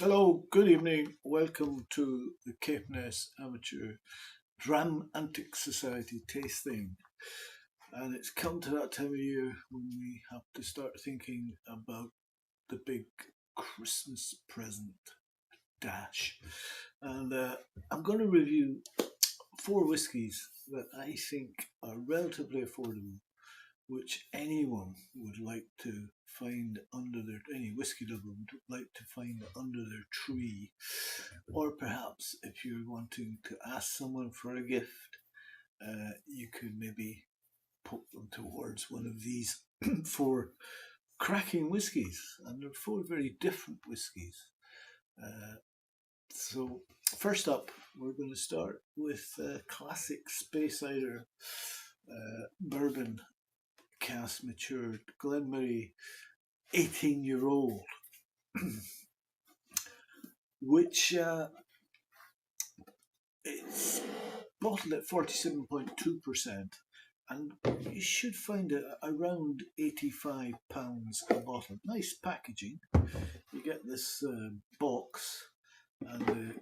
Hello, good evening. Welcome to the Capeness Amateur Dram Antic Society tasting. And it's come to that time of year when we have to start thinking about the big Christmas present dash. And I'm going to review four whiskies that I think are relatively affordable, which anyone would like to find under any whiskey lover would like to find under their tree, or perhaps if you're wanting to ask someone for a gift, you could maybe poke them towards one of these four cracking whiskies, and they're four very different whiskies. So first up, we're going to start with classic Space Cider bourbon cask matured Glen Moray 18-year-old, which it's bottled at 47.2%, and you should find it around £85 a bottle. Nice packaging. You get this box, and the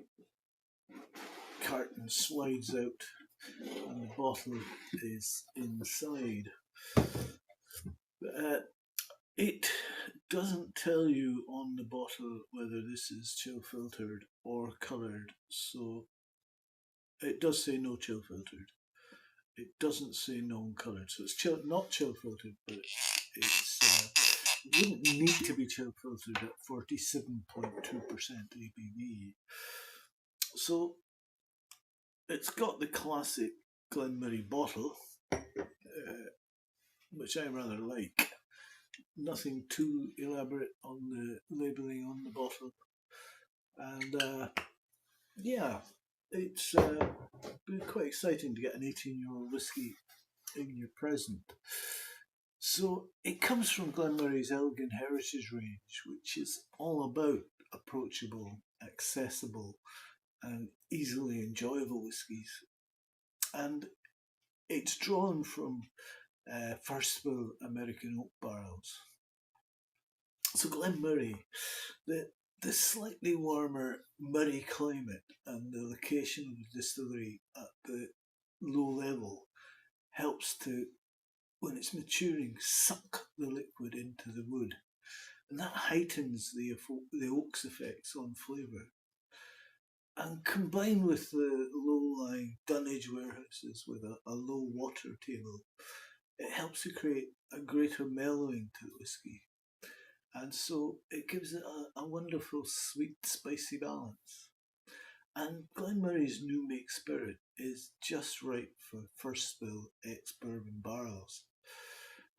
carton slides out, and the bottle is inside. It doesn't tell you on the bottle whether this is chill filtered or coloured, so it does say no chill filtered. It doesn't say non-coloured, so it's not chill filtered, but it wouldn't need to be chill filtered at 47.2% ABV. So it's got the classic Glen Moray bottle, which I rather like. Nothing too elaborate on the labelling on the bottle, and yeah, it's been quite exciting to get an 18-year-old whiskey in your present. So it comes from Glen Moray's Elgin Heritage range, which is all about approachable, accessible, and easily enjoyable whiskies, and it's drawn from first fill American oak barrels. So Glen Moray, the slightly warmer Moray climate and the location of the distillery at the low level helps to, when it's maturing, suck the liquid into the wood, and that heightens the oak's effects on flavour. And combined with the low-lying dunnage warehouses with a low water table, it helps to create a greater mellowing to the whiskey. And so it gives it a wonderful sweet, spicy balance. And Glen Moray's new make spirit is just right for first spill ex-bourbon barrels.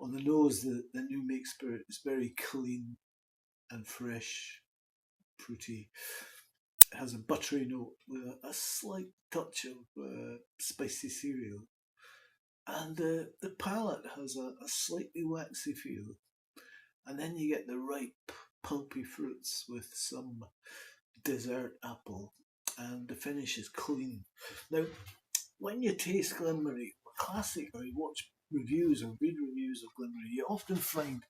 On the nose, the new make spirit is very clean and fresh, fruity. It has a buttery note with a slight touch of spicy cereal. And the palate has a slightly waxy feel. And then you get the ripe, pulpy fruits with some dessert apple, and the finish is clean. Now, when you taste Glen Moray, classic, or you watch reviews or read reviews of Glen Moray, you often find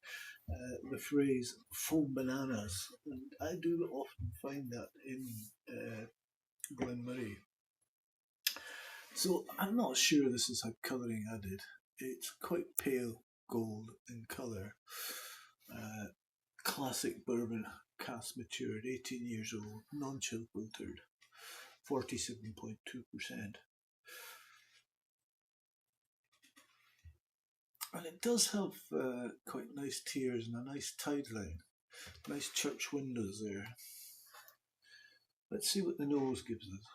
the phrase "full bananas," and I do often find that in Glen Moray. So I'm not sure this is had colouring added. It's quite pale gold in colour. Classic bourbon, cask matured, 18 years old, non-chill filtered, 47.2%. And it does have quite nice tiers and a nice tide line, nice church windows there. Let's see what the nose gives us.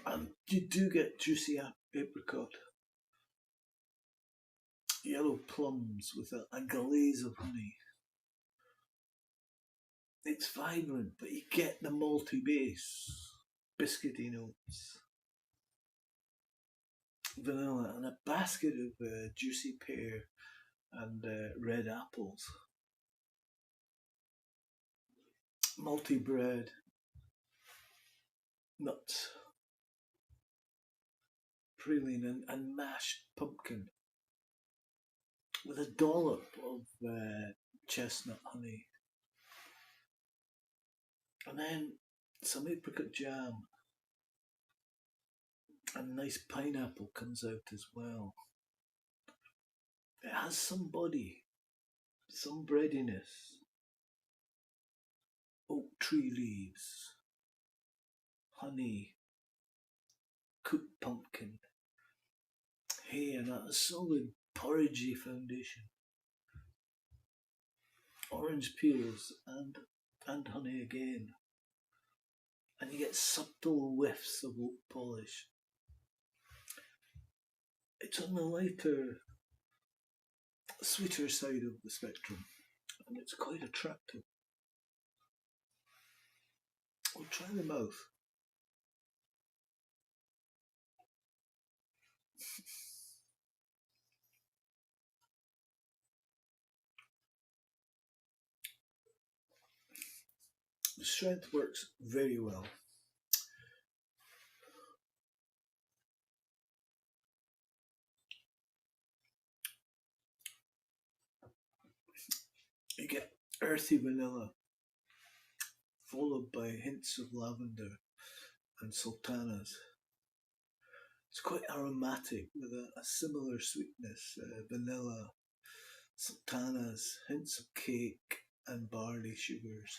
And you do get juicy apricot, yellow plums with a glaze of honey. It's vibrant, but you get the malty base, biscuity notes, vanilla, and a basket of juicy pear and red apples. Malty bread, nuts, praline, and mashed pumpkin, with a dollop of chestnut honey. And then some apricot jam. And nice pineapple comes out as well. It has some body, some breadiness. Oak tree leaves, honey, cooked pumpkin, hay, and a solid porridgey foundation. Orange peels and honey again. And you get subtle whiffs of oak polish. It's on the lighter, sweeter side of the spectrum, and it's quite attractive. We'll try the mouth. The strength works very well. You get earthy vanilla, followed by hints of lavender and sultanas. It's quite aromatic with a similar sweetness, vanilla, sultanas, hints of cake and barley sugars.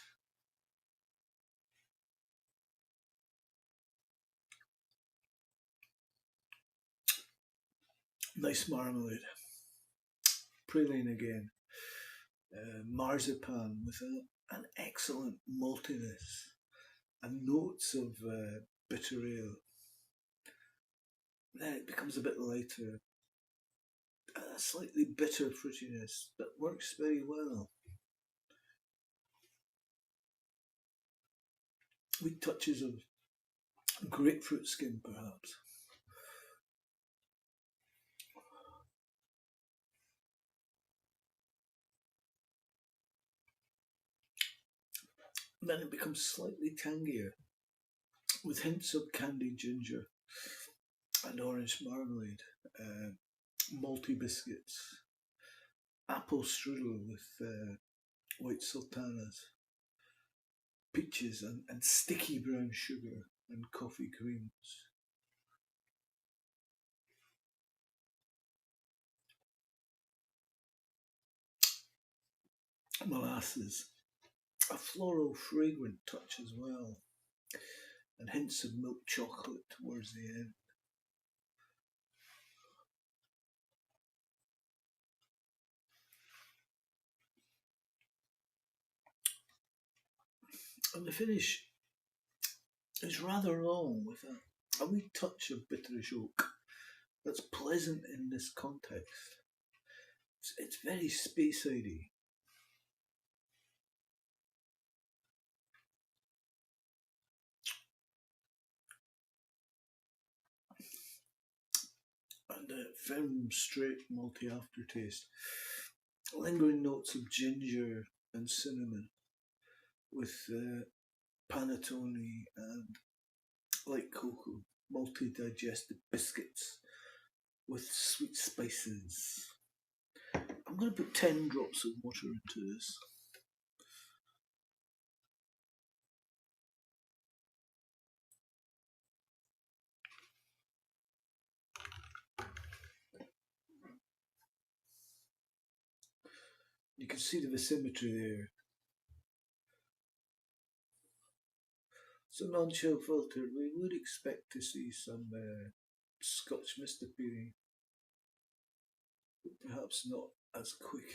Nice marmalade. Praline again. Marzipan with an excellent maltiness and notes of bitter ale. Then it becomes a bit lighter. A slightly bitter fruitiness that works very well. With touches of grapefruit skin perhaps. Then it becomes slightly tangier with hints of candied ginger and orange marmalade, malty biscuits, apple strudel with white sultanas, peaches and sticky brown sugar and coffee creams. Molasses, a floral fragrant touch as well, and hints of milk chocolate towards the end. And the finish is rather long with a wee touch of bitterish oak that's pleasant in this context. It's very Speyside-y. And a firm, straight, malty aftertaste. Lingering notes of ginger and cinnamon with panettone and light cocoa, malty digested biscuits with sweet spices. I'm going to put 10 drops of water into this. You can see the symmetry there. So non-chill filtered, we would expect to see some Scotch mist appearing, but perhaps not as quick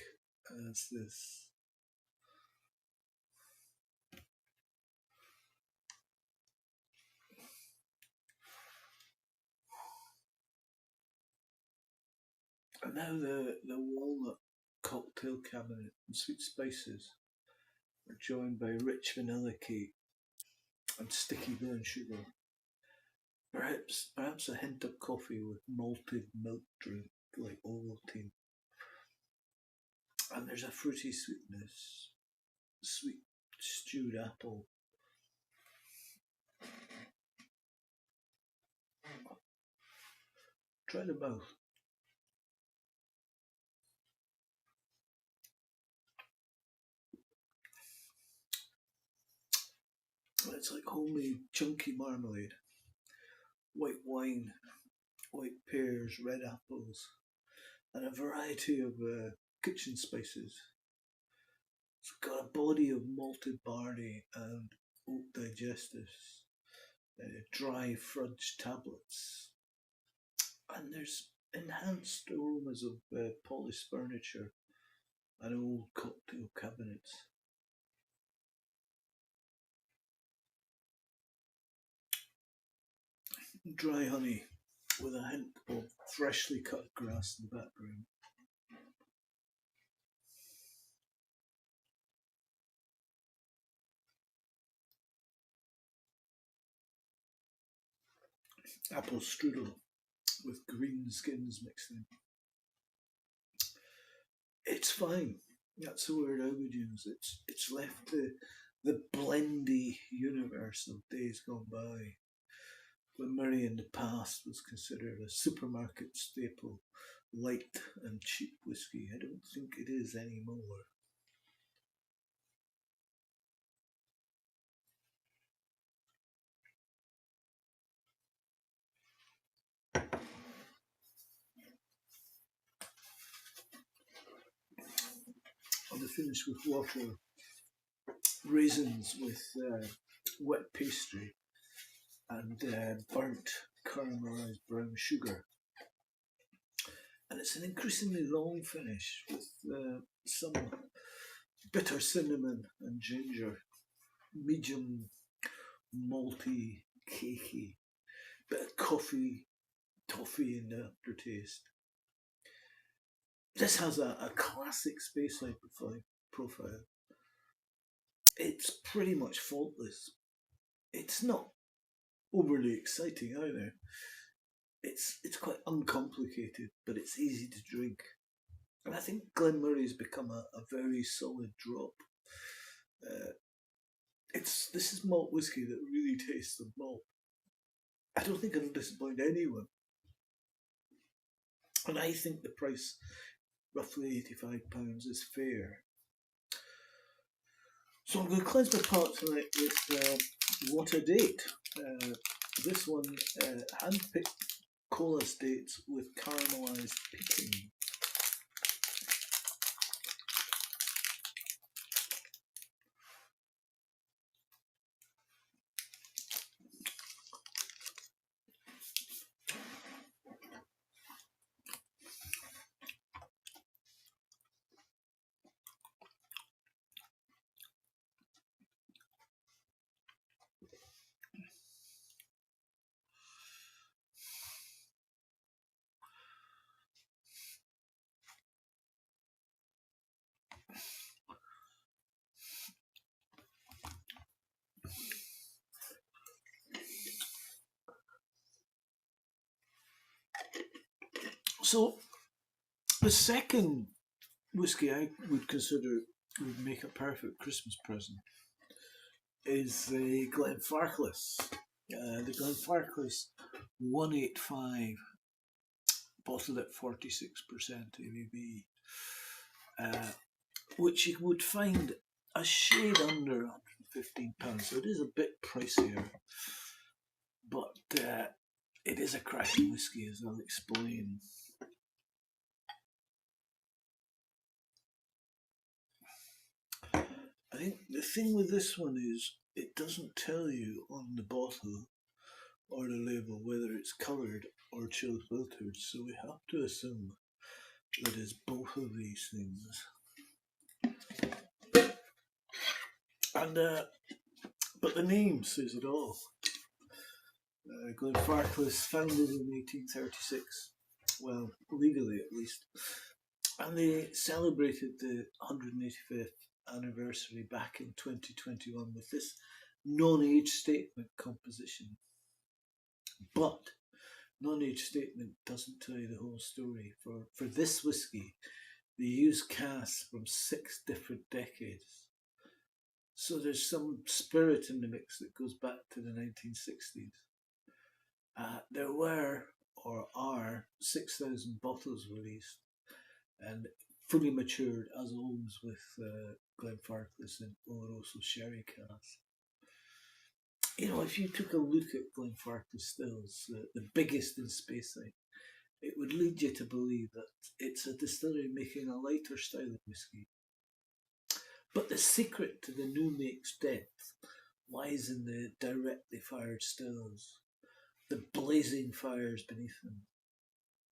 as this. And now the walnut cocktail cabinet and sweet spices are joined by rich vanilla cake and sticky brown sugar. Perhaps a hint of coffee with malted milk drink like Ovaltine. And there's a fruity sweetness, sweet stewed apple. Try the mouth. It's like homemade chunky marmalade, white wine, white pears, red apples, and a variety of kitchen spices. It's got a body of malted barley and oat digestives, dry fudge tablets, and there's enhanced aromas of polished furniture and old cocktail cabinets. Dry honey with a hint of freshly cut grass in the background. Apple strudel with green skins mixed in. It's fine. That's the word I would use. It's left the blendy universe of days gone by. Glen Moray in the past was considered a supermarket staple, light and cheap whisky. I don't think it is anymore. I'll finish with water, raisins with wet pastry, and burnt caramelised brown sugar. And it's an increasingly long finish with some bitter cinnamon and ginger, medium malty, cakey, bit of coffee, toffee in the aftertaste. This has a classic Speyside profile. It's pretty much faultless. It's not overly exciting either. It's quite uncomplicated, but it's easy to drink. And I think Glen Moray's become a very solid drop. This is malt whisky that really tastes of malt. I don't think it'll disappoint anyone. And I think the price, roughly £85, is fair. So I'm going to cleanse my palate tonight with What a Date. This one, hand-picked cola states with caramelised pecan. So the second whisky I would consider would make a perfect Christmas present is the GLENFARCLAS. The GLENFARCLAS 185, bottled at 46% ABV, which you would find a shade under £115. So it is a bit pricier, but it is a cracking whisky, as I'll explain. I think the thing with this one is it doesn't tell you on the bottle or the label whether it's coloured or chill filtered, so we have to assume that it's both of these things. And but the name says it all. GLENFARCLAS, founded in 1836, well, legally at least, and they celebrated the 185th anniversary back in 2021 with this non-age statement composition. But non-age statement doesn't tell you the whole story. For this whisky, they use casks from 6 different decades. So there's some spirit in the mix that goes back to the 1960s. There were, or are, 6,000 bottles released and fully matured, as always with GLENFARCLAS in Oloroso sherry cask. You know, if you took a look at Glenfarclas stills, the biggest in Speyside, it would lead you to believe that it's a distillery making a lighter style of whisky. But the secret to the new make's depth lies in the directly fired stills, the blazing fires beneath them.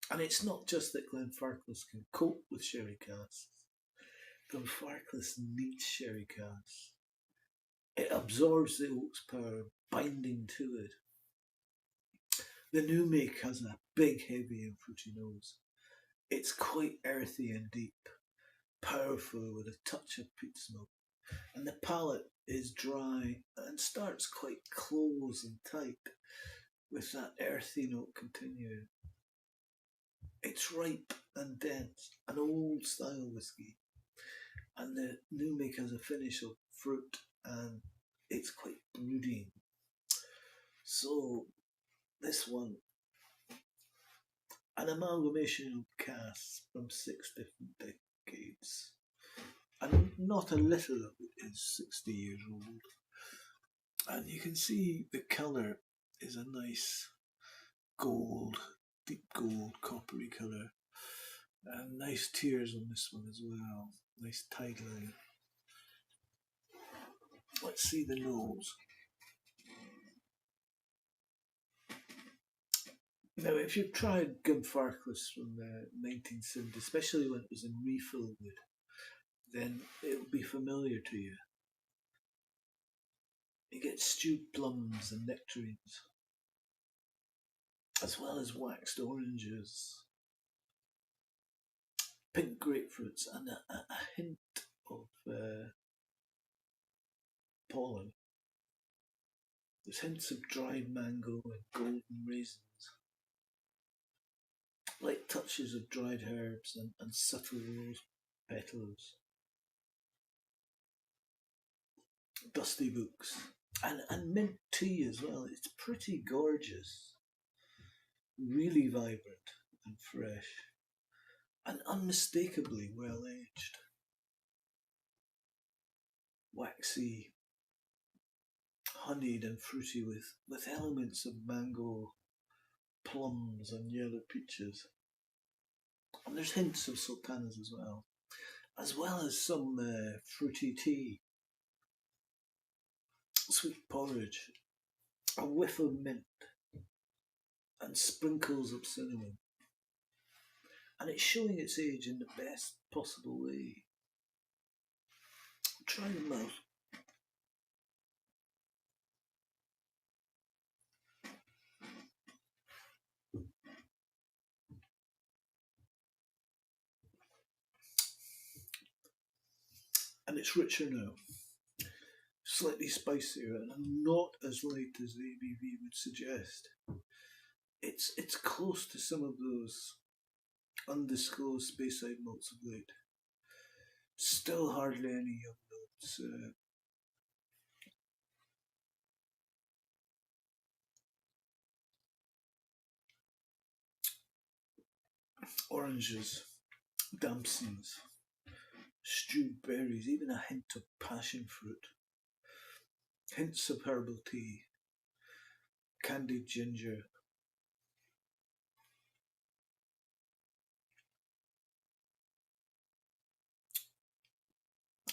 And it's not just that Glenfarclas can cope with sherry casks. Glenfarclas needs sherry casks. It absorbs the oak's power, binding to it. The new make has a big, heavy and fruity nose. It's quite earthy and deep, powerful with a touch of peat smoke. And the palate is dry and starts quite close and tight, with that earthy note continuing. It's ripe and dense, an old style whisky. And the new make has a finish of fruit and it's quite brooding. So this one, an amalgamation of casks from 6 different decades. And not a little of it is 60 years old. And you can see the colour is a nice gold, deep gold, coppery colour. And nice tears on this one as well. Nice tide line. Let's see the nose. Now, if you've tried Glenfarclas from the 1970s, especially when it was in refill wood, then it will be familiar to you. You get stewed plums and nectarines, as well as waxed oranges, pink grapefruits, and a hint of pollen. There's hints of dried mango and golden raisins, light touches of dried herbs and subtle rose petals. Dusty books and mint tea as well. It's pretty gorgeous, really vibrant and fresh, and unmistakably well aged. Waxy, honeyed and fruity with elements of mango, plums and yellow peaches. And there's hints of sultanas as well as some fruity tea, sweet porridge, a whiff of mint, and sprinkles of cinnamon. And it's showing its age in the best possible way. Try the mouth. And it's richer now, slightly spicier and not as light as the ABV would suggest. It's close to some of those undisclosed Speyside malts of late. Still hardly any young notes. Oranges, damsons, stewed berries, even a hint of passion fruit, hints of herbal tea, candied ginger,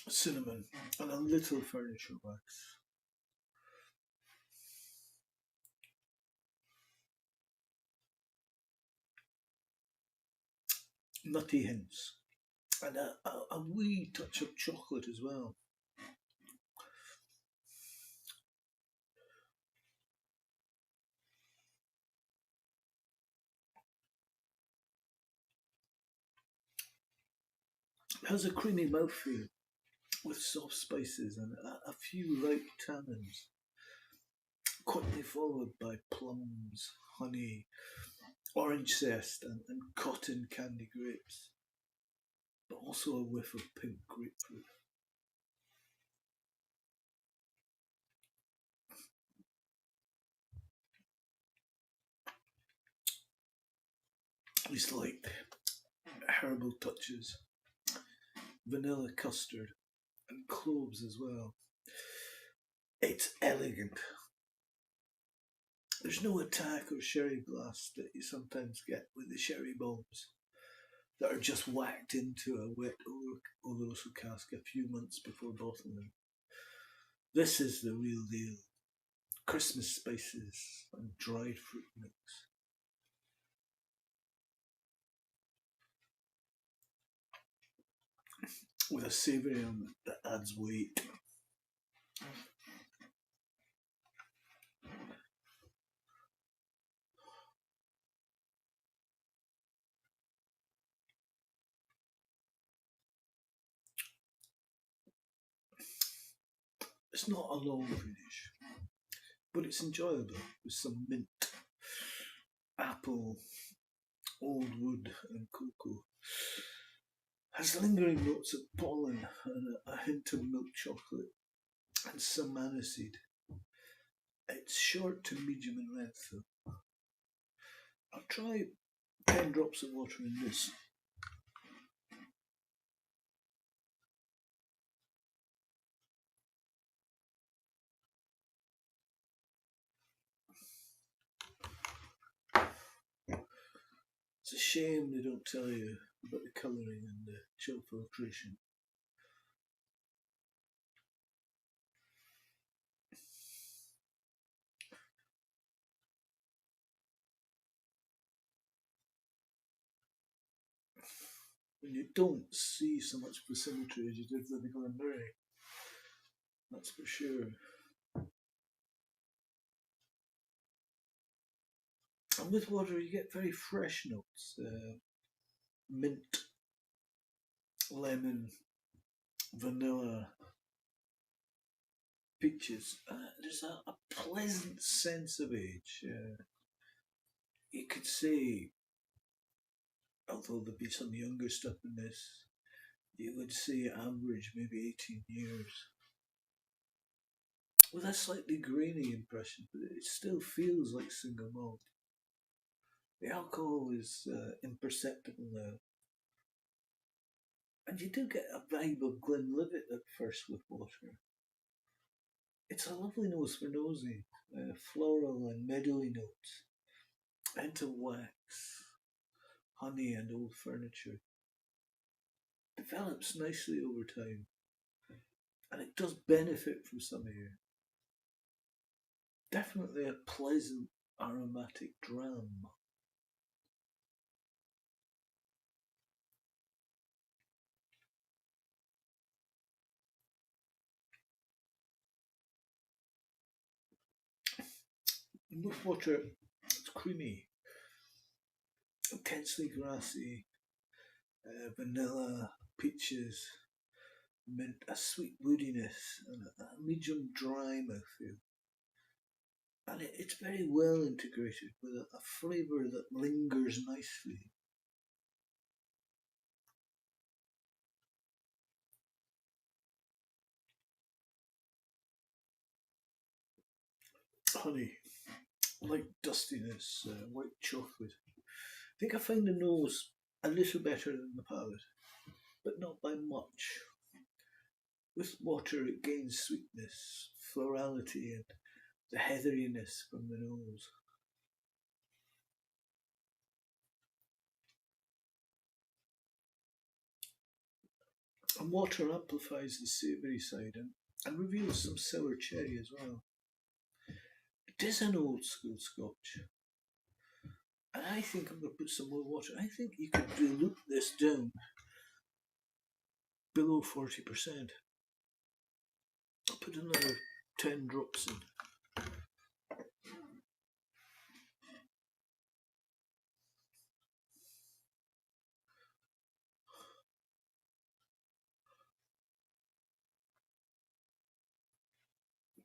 cinnamon, and a little furniture wax. Nutty hints, and a wee touch of chocolate as well. It has a creamy mouthfeel with soft spices and a few light tannins, quickly followed by plums, honey, orange zest, and cotton candy grapes, but also a whiff of pink grapefruit. These light herbal touches, vanilla custard, and cloves as well. It's elegant, There's no attack or sherry blast that you sometimes get with the sherry bombs that are just whacked into a wet oloroso cask a few months before bottling. This is the real deal. Christmas spices and dried fruit mix. With a savoury element that adds weight. It's not a long finish, but it's enjoyable with some mint, apple, old wood and cocoa. Has lingering notes of pollen and a hint of milk chocolate and some aniseed. It's short to medium in length though. I'll try 10 drops of water in this. It's a shame they don't tell you about the colouring and the chill filtration. And you don't see so much symmetry as you did with the Glen Moray. That's for sure. And with water you get very fresh notes. Mint, lemon, vanilla, peaches. There's a pleasant sense of age. You could say, although there'd be some younger stuff in this, you would say average maybe 18 years. With a slightly grainy impression, but it still feels like single malt. The alcohol is imperceptible now. And you do get a vibe of Glenlivet at first with water. It's a lovely nose for nosy, floral and meadowy notes, into wax, honey and old furniture. Develops nicely over time, and it does benefit from some air. Definitely a pleasant aromatic dram. With water, it's creamy, intensely grassy, vanilla, peaches, mint, a sweet woodiness, and a medium dry mouthfeel. And it's very well integrated with a flavour that lingers nicely. Honey, light dustiness, white chocolate. I think I find the nose a little better than the palate, but not by much. With water it gains sweetness, florality and the heatheriness from the nose. And water amplifies the savoury side and reveals some sour cherry as well. It is an old school scotch. And I think I'm going to put some more water. I think you could dilute this down below 40%. I'll put another 10 drops in.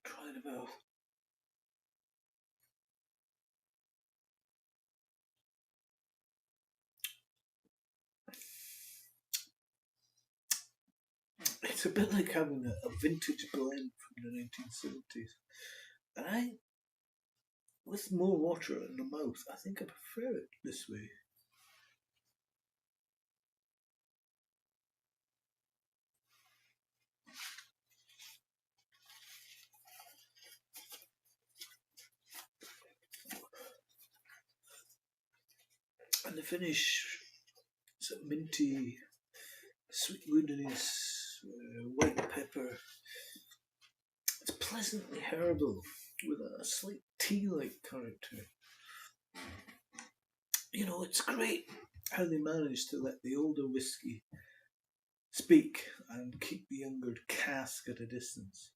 Try the mouth. It's a bit like having a vintage blend from the 1970s. And with more water in the mouth, I think I prefer it this way. And the finish, sort of minty, sweet woodiness, white pepper. It's pleasantly herbal with a slight tea-like character. You know, it's great how they managed to let the older whiskey speak and keep the younger cask at a distance.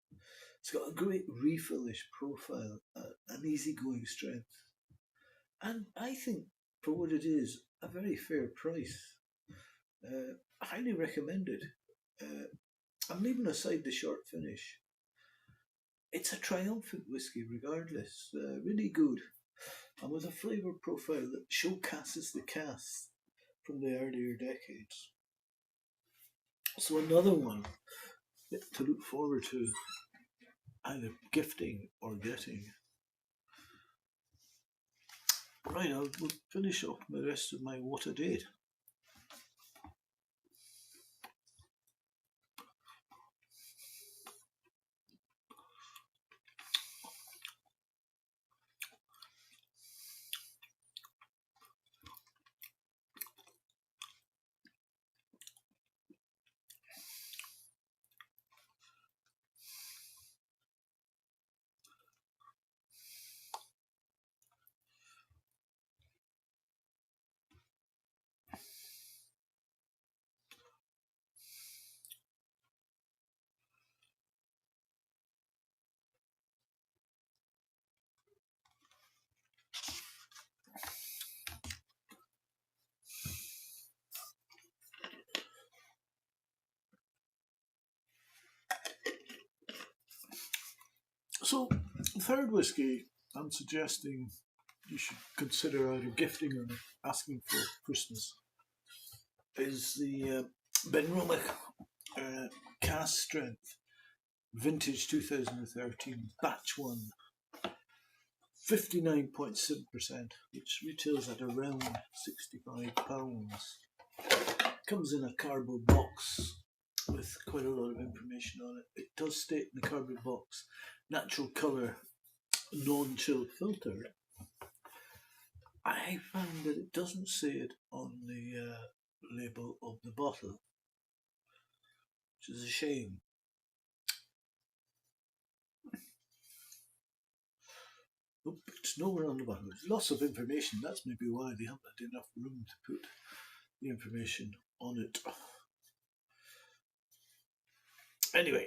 It's got a great refillish profile, an easygoing strength, and I think for what it is, a very fair price. Highly recommended. I'm leaving aside the short finish. It's a triumphant whiskey regardless, really good, and with a flavour profile that showcases the cask from the earlier decades. So another one to look forward to, either gifting or getting. Right, I'll finish off the rest of my what a date. So, the third whiskey I'm suggesting you should consider either gifting or asking for Christmas is the Benromach Cask Strength Vintage 2013 Batch 1, 59.7%, which retails at around £65. Comes in a cardboard box with quite a lot of information on it. It does state in the cardboard box, natural colour, non-chill filter. I found that it doesn't say it on the label of the bottle, which is a shame. Nope, it's nowhere on the bottle. There's lots of information. That's maybe why they haven't had enough room to put the information on it. Anyway,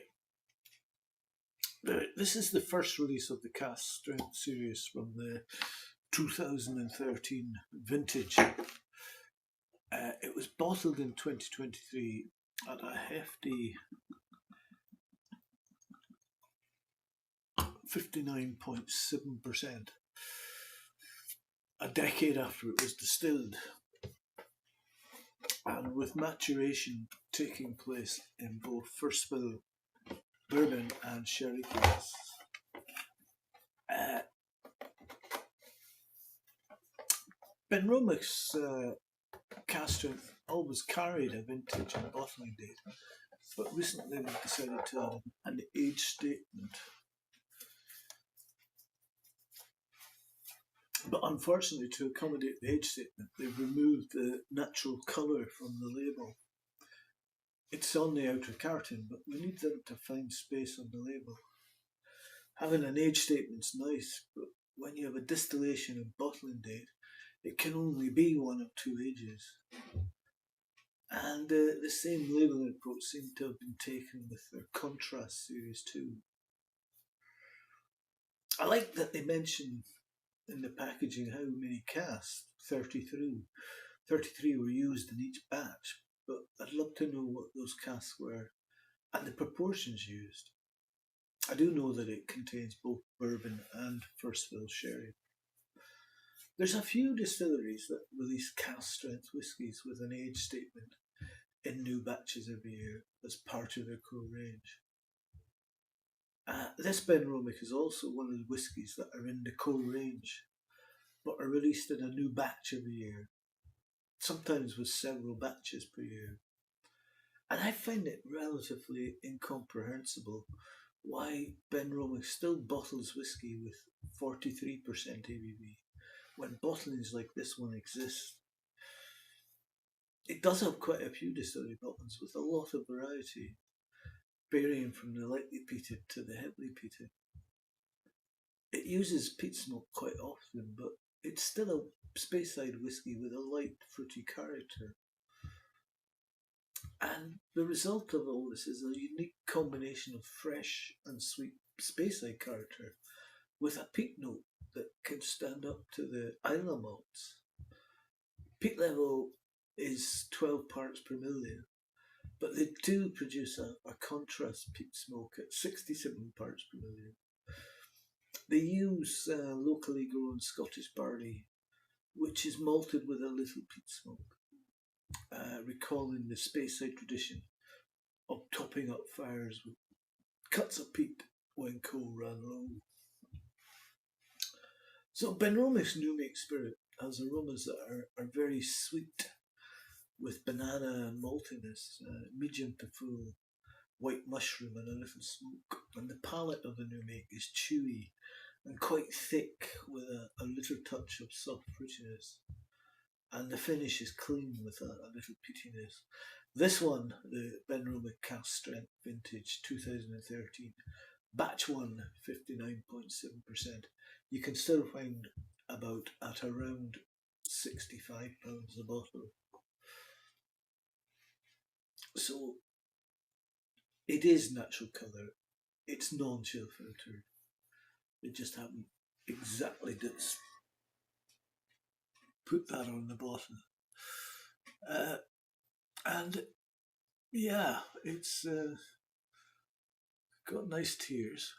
this is the first release of the Cask Strength series from the 2013 vintage. It was bottled in 2023 at a hefty 59.7%, a decade after it was distilled, and with maturation taking place in both first fill bourbon and sherry casks. Benromach's cask strength always carried a vintage and bottling date, but recently they've decided to add an age statement. But unfortunately, to accommodate the age statement, they've removed the natural colour from the label. It's on the outer carton, but we need them to find space on the label. Having an age statement's nice, but when you have a distillation and bottling date, it can only be one of two ages. And the same labelling approach seemed to have been taken with their Contrast Series 2. I like that they mention in the packaging how many casks, 33 were used in each batch, but I'd love to know what those casks were and the proportions used. I do know that it contains both bourbon and first fill sherry. There's a few distilleries that release cask strength whiskies with an age statement in new batches every year as part of their core range. This Benromach is also one of the whiskies that are in the core range, but are released in a new batch every year, sometimes with several batches per year. And I find it relatively incomprehensible why Benromach still bottles whiskey with 43% ABV when bottlings like this one exist. It does have quite a few distillery bottles with a lot of variety, varying from the lightly peated to the heavily peated. It uses peat smoke quite often, but it's still a Speyside whisky with a light fruity character. And the result of all this is a unique combination of fresh and sweet Speyside character with a peat note that can stand up to the Islay malts. Peat level is 12 parts per million, but they do produce a contrast peat smoke at 67 parts per million. They use locally grown Scottish barley, which is malted with a little peat smoke, recalling the Speyside tradition of topping up fires with cuts of peat when coal ran low. So Benromach's new make spirit has aromas that are very sweet, with banana and maltiness, medium to full, white mushroom and a little smoke. And the palate of the new make is chewy and quite thick with a little touch of soft fruitiness. And the finish is clean with a little peatiness. This one, the Benromach Cask Strength Vintage 2013, batch 1, 59.7%, you can still find about at around £65 a bottle. So it is natural colour, it's non-chill filtered. They just haven't exactly put that on the bottle. And yeah, it's got nice tears.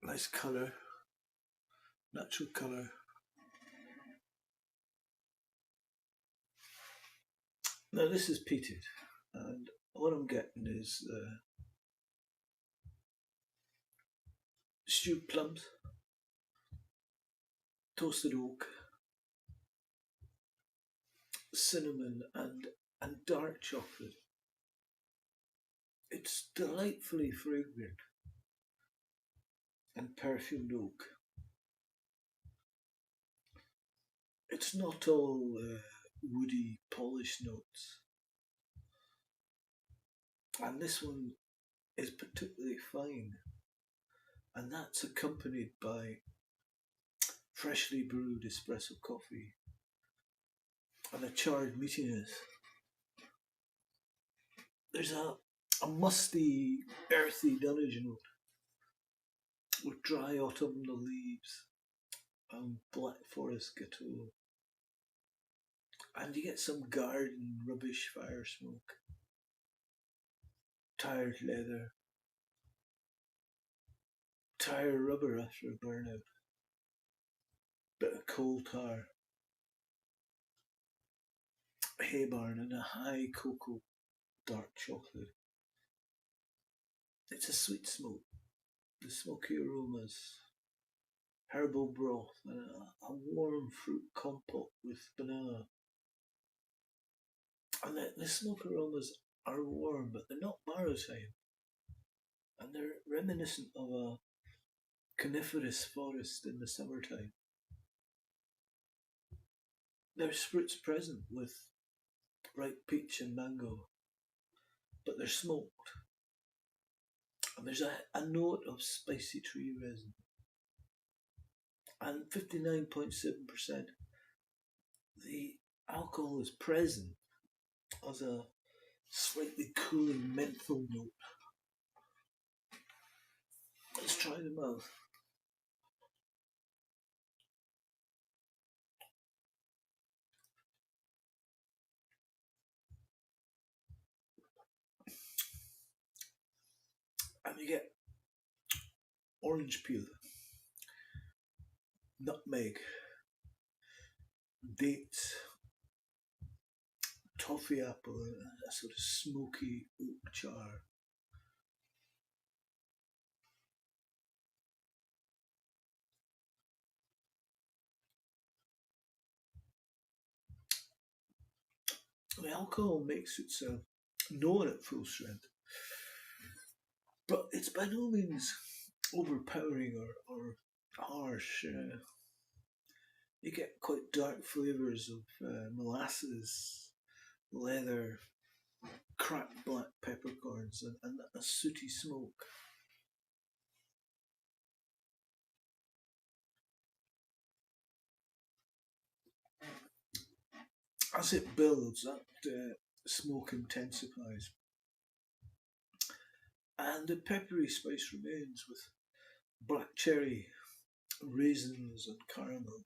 Nice colour, natural colour. Now this is peated, and what I'm getting is stewed plums, toasted oak, cinnamon, and dark chocolate. It's delightfully fragrant and perfumed oak. It's not all woody, polished notes, and this one is particularly fine, and that's accompanied by freshly brewed espresso coffee and a charred meatiness. There's a musty, earthy dunnage note with dry autumnal leaves and black forest gateau. And you get some garden rubbish fire smoke, tired leather, tire rubber after a burnout, bit of coal tar, hay barn, and a high cocoa dark chocolate. It's a sweet smoke, the smoky aromas, herbal broth, and a warm fruit compote with banana. And the smoke aromas are warm, but they're not maritime, and they're reminiscent of a coniferous forest in the summertime. There's fruits present with ripe peach and mango, but they're smoked. And there's a note of spicy tree resin. And 59.7%, the alcohol is present as a slightly cooling menthol note. Let's try the mouth. And you get orange peel, nutmeg, dates, toffee apple, and a sort of smoky oak char. The alcohol makes itself known at full strength, but it's by no means overpowering or harsh. You get quite dark flavours of molasses, leather, cracked black peppercorns, and a sooty smoke. As it builds, that smoke intensifies, and the peppery spice remains with black cherry, raisins, and caramel.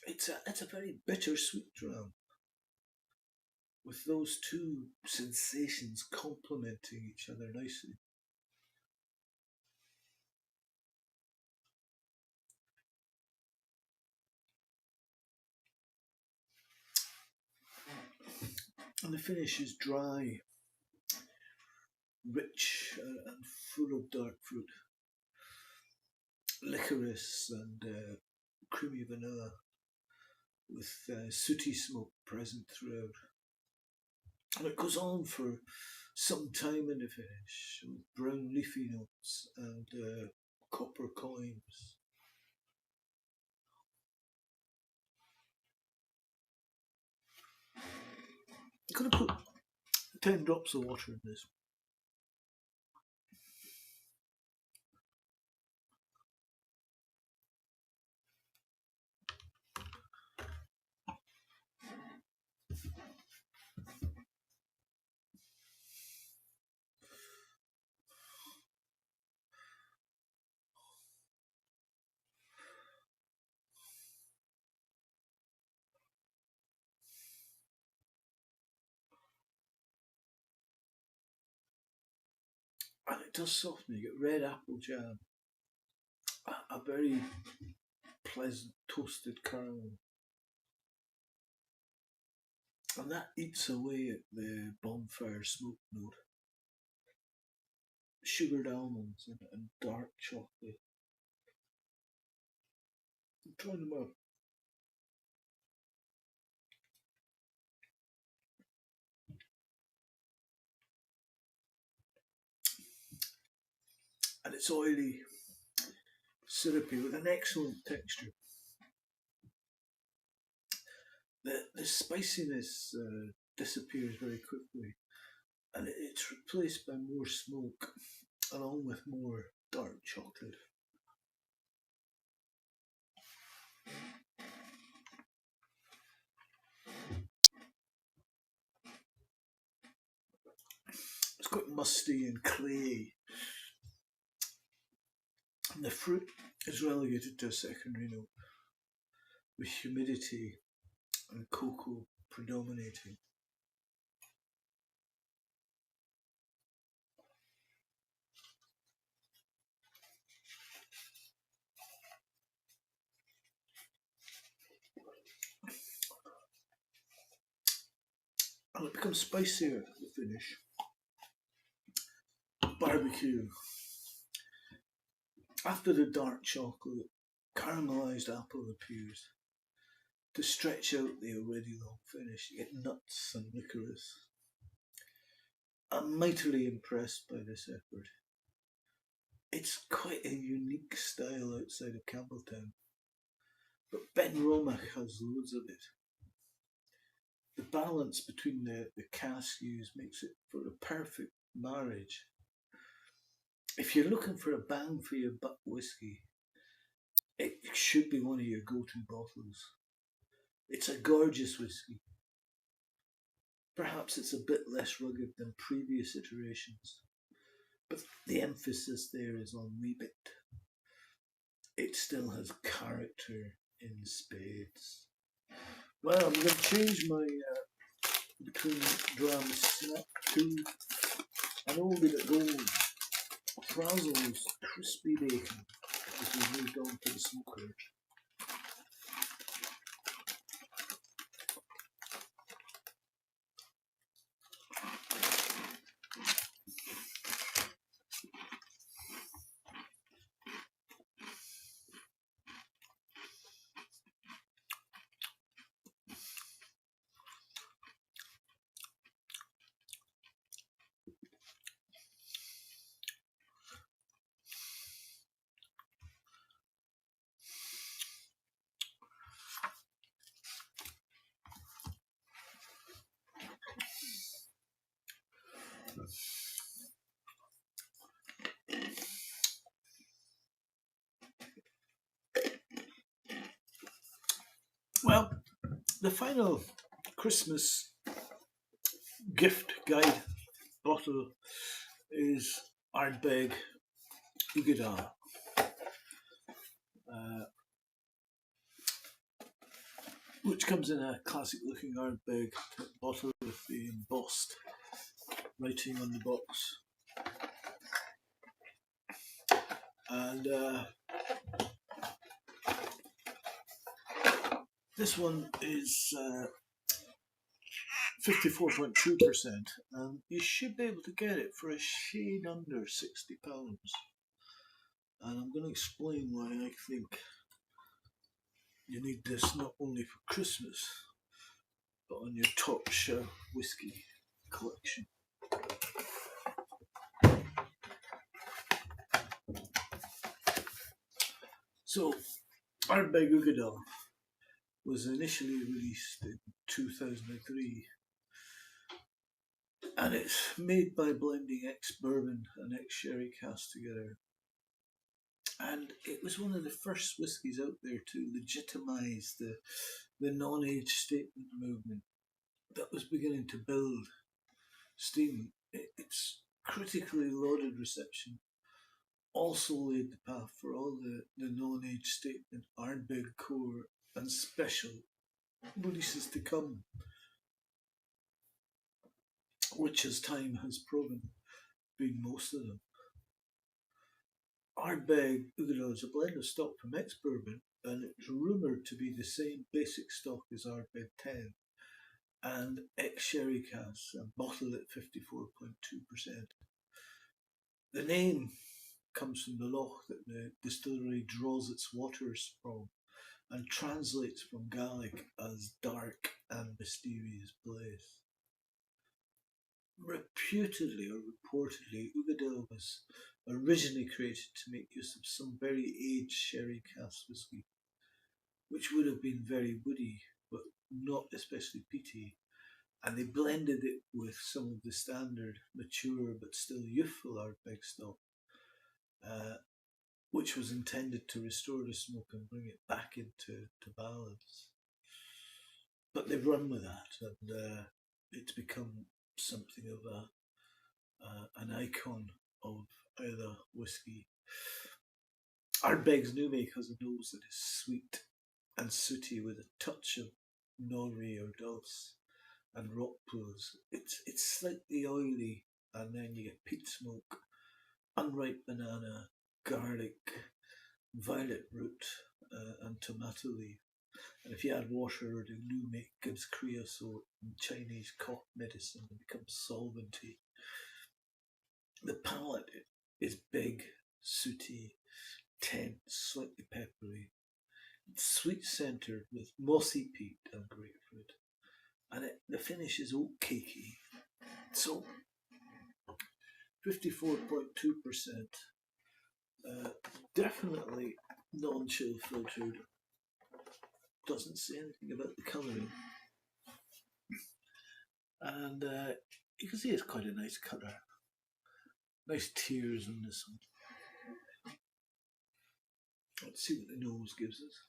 It's a very bittersweet dram, with those two sensations complementing each other nicely. And the finish is dry, rich, and full of dark fruit, licorice, and creamy vanilla, with sooty smoke present throughout. And it goes on for some time in the finish, with brown leafy notes and copper coins. I'm going to put 10 drops of water in this. And it does soften. You get red apple jam, a very pleasant toasted caramel, and that eats away at the bonfire smoke note. Sugared almonds and dark chocolate. Try them out. And it's oily, syrupy, with an excellent texture. The spiciness disappears very quickly, and it's replaced by more smoke, along with more dark chocolate. It's quite musty and clayey, and the fruit is relegated to a secondary note, with humidity and cocoa predominating. And it becomes spicier at the finish. Barbecue. After the dark chocolate, caramelised apple appears to stretch out the already long finish. You get nuts and licorice. I'm mightily impressed by this effort. It's quite a unique style outside of Campbelltown, but Benromach has loads of it. The balance between the cask used makes it for a perfect marriage. If you're looking for a bang for your buck whiskey, it should be one of your go-to bottles. It's a gorgeous whiskey. Perhaps it's a bit less rugged than previous iterations, but the emphasis there is on rebit. It still has character in spades. Well, I'm going to change my between drams snap to an oldie that goes. Frazzles crispy bacon as we moved on to the smoker. The final Christmas gift guide bottle is ARDBEG UIGEADAIL. Which comes in a classic looking ARDBEG bottle with the embossed writing on the box. And this one is 54.2%, and you should be able to get it for a shade under £60. And I'm going to explain why I think you need this not only for Christmas, but on your top shelf whiskey collection. So, ARDBEG UIGEADAIL was initially released in 2003, and it's made by blending ex-bourbon and ex-sherry casks together. And it was one of the first whiskies out there to legitimise the non-age statement movement that was beginning to build steam. Its critically lauded reception also laid the path for all the non-age statement, ARDBEG core and special releases to come, which as time has proven been most of them. ARDBEG UIGEADAIL is a blend of stock from ex-bourbon, and it's rumoured to be the same basic stock as ARDBEG 10 and ex-sherry casks and bottled at 54.2%. The name comes from the loch that the distillery draws its waters from and translates from Gaelic as dark and mysterious place. Reputedly or reportedly, UIGEADAIL was originally created to make use of some very aged sherry cask whisky, which would have been very woody but not especially peaty, and they blended it with some of the standard mature but still youthful ARDBEG stock, which was intended to restore the smoke and bring it back into balance. But they've run with that, and it's become something of an icon of either whiskey. ARDBEG's new make has a nose that is sweet and sooty with a touch of nori or dulse and rock pools. It's slightly oily, and then you get peat smoke, unripe banana, garlic, violet root, and tomato leaf. And if you add water, the new make gives creosote and Chinese cough medicine and becomes solventy. The palate is big, sooty, tense, slightly peppery. It's sweet centred with mossy peat and grapefruit. And the finish is oat cakey. So, 54.2%. Definitely non-chill filtered. Doesn't say anything about the colouring. And you can see it's quite a nice colour. Nice tears on this one. Let's see what the nose gives us.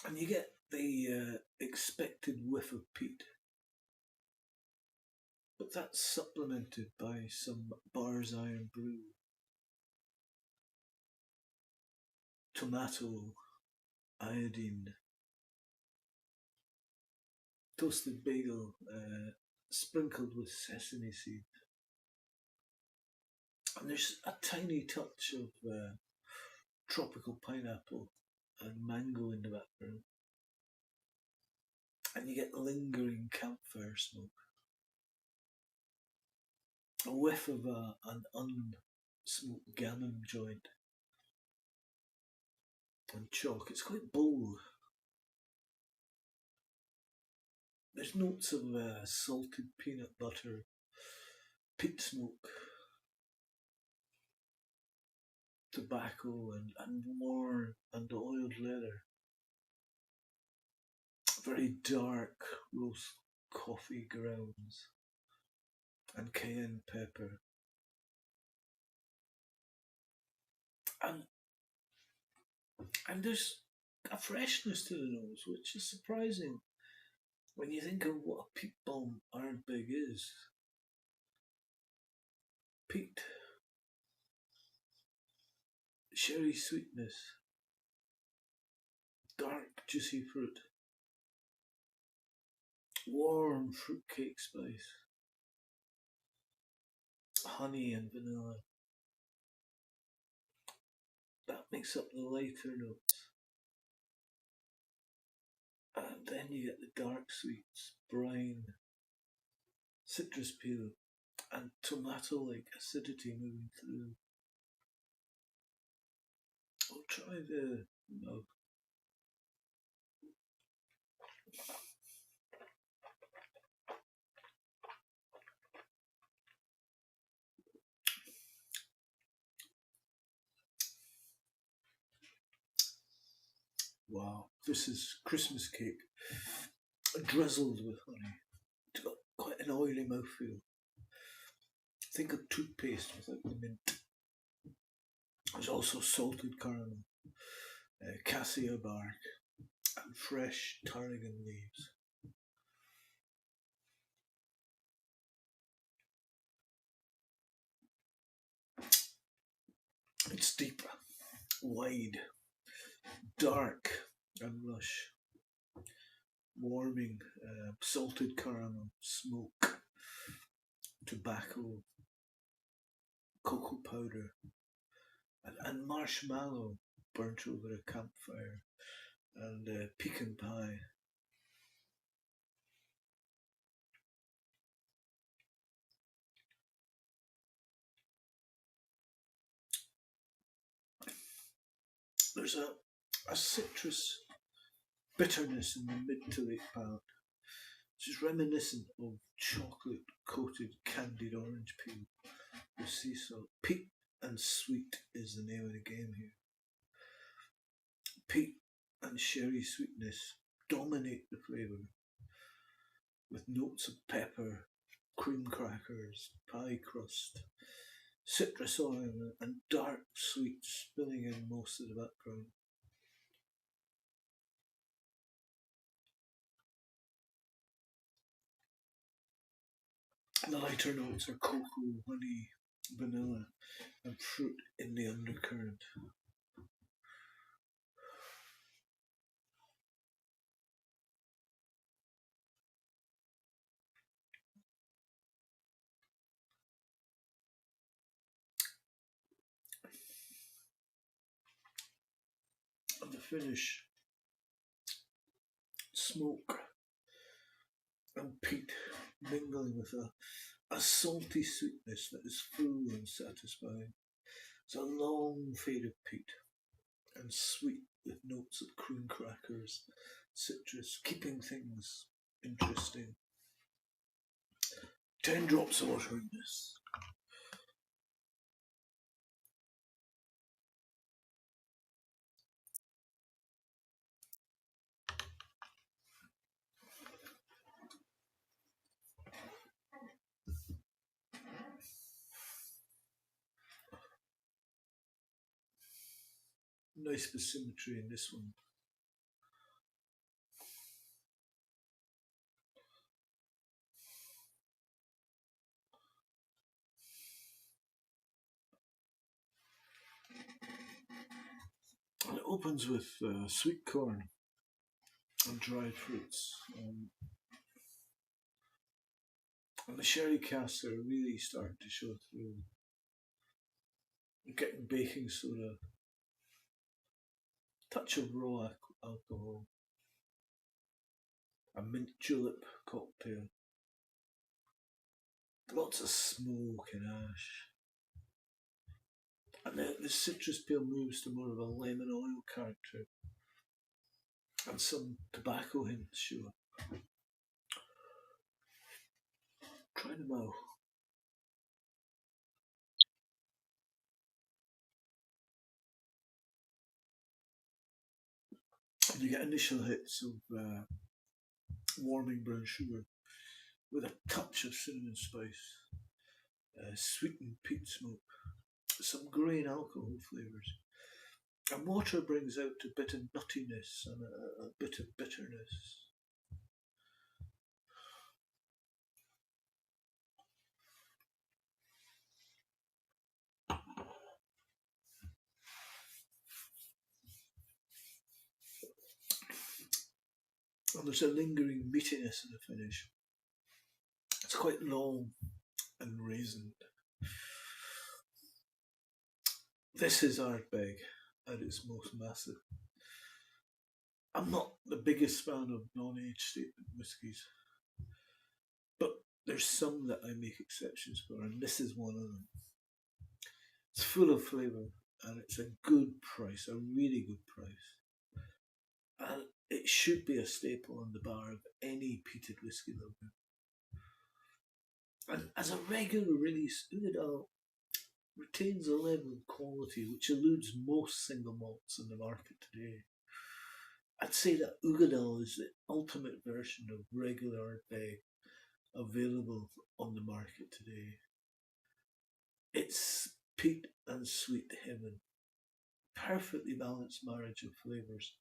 And you get the expected whiff of peat, but that's supplemented by some Bar's Iron Brew, tomato, iodine, toasted bagel, sprinkled with sesame seed. And there's a tiny touch of tropical pineapple and mango in the background. And you get lingering campfire smoke. A whiff of an unsmoked gammon joint. And chalk. It's quite bold. There's notes of salted peanut butter, peat smoke, tobacco and worn and oiled leather. Very dark roast coffee grounds and cayenne pepper. And there's a freshness to the nose, which is surprising when you think of what a peat bomb ARDBEG is. Peat, sherry sweetness, dark juicy fruit, warm fruitcake spice, honey and vanilla. That makes up the lighter notes. And then you get the dark sweets, brine, citrus peel, and tomato-like acidity moving through. I'll try the mouth. Wow, this is Christmas cake, drizzled with honey. It's got quite an oily mouthfeel. Think of toothpaste without the mint. There's also salted caramel, cassia bark, and fresh tarragon leaves. It's deep, wide, dark, and lush. Warming, salted caramel, smoke, tobacco, cocoa powder, and marshmallow burnt over a campfire, and pecan pie. There's a citrus bitterness in the mid to late palate, which is reminiscent of chocolate coated candied orange peel with sea salt. Peat and sweet is the name of the game here. Peat and sherry sweetness dominate the flavour, with notes of pepper, cream crackers, pie crust, citrus oil, and dark sweets filling in most of the background. The lighter notes are cocoa, honey, vanilla, and fruit in the undercurrent. And the finish, smoke and peat mingling with a salty sweetness that is full and satisfying. It's a long fade of peat and sweet with notes of cream crackers, citrus, keeping things interesting. 10 drops of water in this. Nice symmetry in this one. And it opens with sweet corn and dried fruits. And the sherry casks are really starting to show through. You're getting baking soda, touch of raw alcohol, a mint julep cocktail, lots of smoke and ash. And the citrus peel moves to more of a lemon oil character, and some tobacco hints show up. Try them out. And you get initial hits of warming brown sugar with a touch of cinnamon spice, sweetened peat smoke, some grain alcohol flavours, And water brings out a bit of nuttiness and a bit of bitterness. And there's a lingering meatiness in the finish. It's quite long and raisined. This is ARDBEG at its most massive. I'm not the biggest fan of non-age statement whiskies, but there's some that I make exceptions for, and this is one of them. It's full of flavour, and it's a good price, a really good price. And it should be a staple on the bar of any peated whisky lover. And as a regular release, Uigeadail retains a level of quality which eludes most single malts in the market today. I'd say that Uigeadail is the ultimate version of regular ARDBEG available on the market today. It's peat and sweet heaven, perfectly balanced marriage of flavours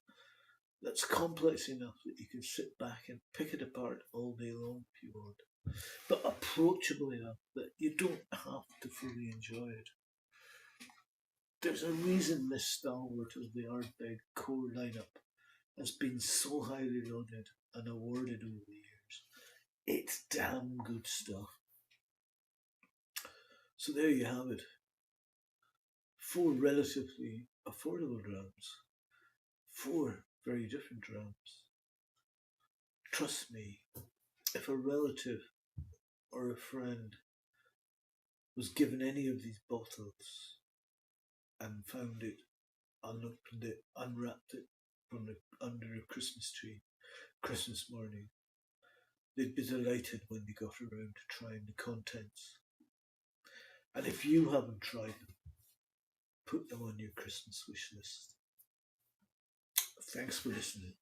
that's complex enough that you can sit back and pick it apart all day long if you want, but approachable enough that you don't have to fully enjoy it. There's a reason this stalwart of the ARDBEG core lineup has been so highly lauded and awarded over the years. It's damn good stuff. So there you have it. 4 relatively affordable drams. 4 very different drams. Trust me, if a relative or a friend was given any of these bottles and found it, unopened it, unwrapped it from under a Christmas tree, Christmas morning, they'd be delighted when they got around to trying the contents. And if you haven't tried them, put them on your Christmas wish list. Thanks for listening.